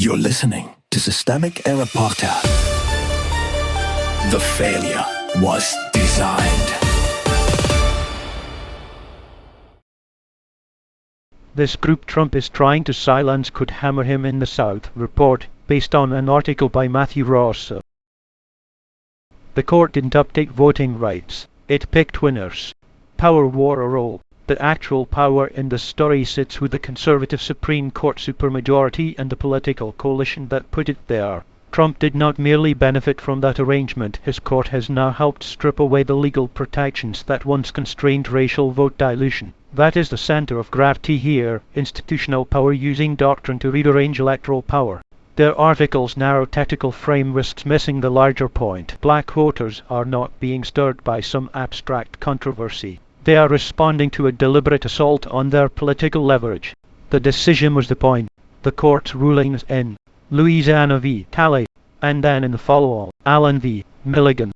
You're listening to Systemic Error Podcast. The failure was designed. This group Trump is trying to silence could hammer him in the South. Report, based on an article by Matthew Ross. The court didn't update voting rights. It picked winners. Power war or roll. The actual power in the story sits with the conservative Supreme Court supermajority and the political coalition that put it there. Trump did not merely benefit from that arrangement. His court has now helped strip away the legal protections that once constrained racial vote dilution. That is the center of gravity here, institutional power using doctrine to rearrange electoral power. Their article's narrow technical frame risks missing the larger point. Black voters are not being stirred by some abstract controversy. They are responding to a deliberate assault on their political leverage. The decision was the point. The court's rulings in Louisiana v. Callais, and then in the follow-on, Allen v. Milligan,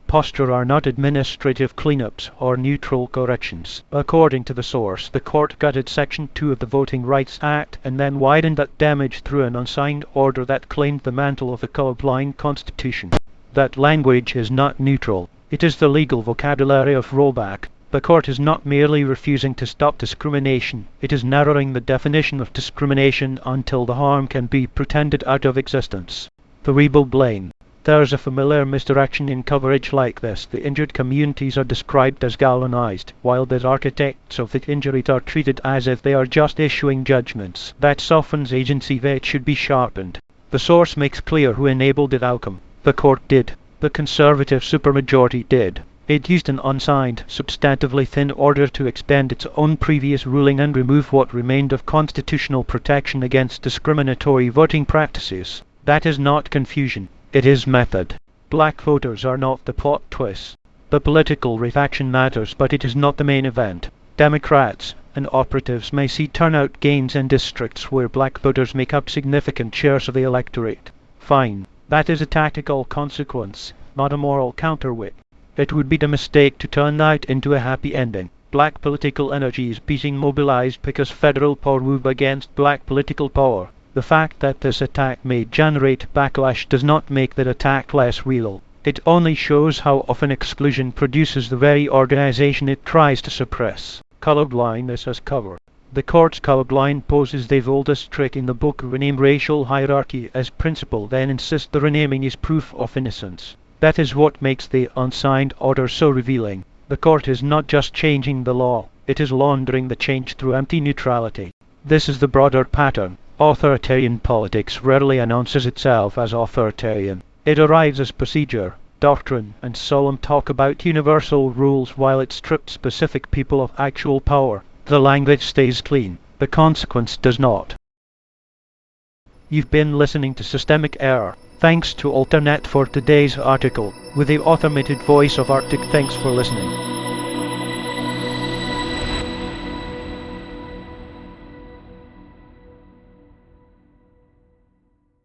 posture are not administrative cleanups or neutral corrections. According to the source, the court gutted Section 2 of the Voting Rights Act and then widened that damage through an unsigned order that claimed the mantle of the colorblind Constitution. That language is not neutral. It is the legal vocabulary of rollback. The court is not merely refusing to stop discrimination, it is narrowing the definition of discrimination until the harm can be pretended out of existence. The rebel blame. There's a familiar misdirection in coverage like this. The injured communities are described as galvanized, while the architects of the injuries are treated as if they are just issuing judgments. That softens agency. That should be sharpened. The source makes clear who enabled the outcome. The court did. The conservative supermajority did. It used an unsigned, substantively thin order to extend its own previous ruling and remove what remained of constitutional protection against discriminatory voting practices. That is not confusion. It is method. Black voters are not the plot twist. The political reaction matters, but it is not the main event. Democrats and operatives may see turnout gains in districts where black voters make up significant shares of the electorate. Fine. That is a tactical consequence, not a moral counterweight. It would be the mistake to turn that into a happy ending. Black political energy is being mobilized because federal power move against black political power. The fact that this attack may generate backlash does not make that attack less real. It only shows how often exclusion produces the very organization it tries to suppress. Colorblindness as cover. The court's colorblind poses the oldest trick in the book. Rename racial hierarchy as principle, then insist the renaming is proof of innocence. That is what makes the unsigned order so revealing. The court is not just changing the law, it is laundering the change through empty neutrality. This is the broader pattern. Authoritarian politics rarely announces itself as authoritarian. It arrives as procedure, doctrine, and solemn talk about universal rules while it strips specific people of actual power. The language stays clean. The consequence does not. You've been listening to Systemic Error. Thanks to Alternet for today's article, with the automated voice of Arctic. Thanks for listening.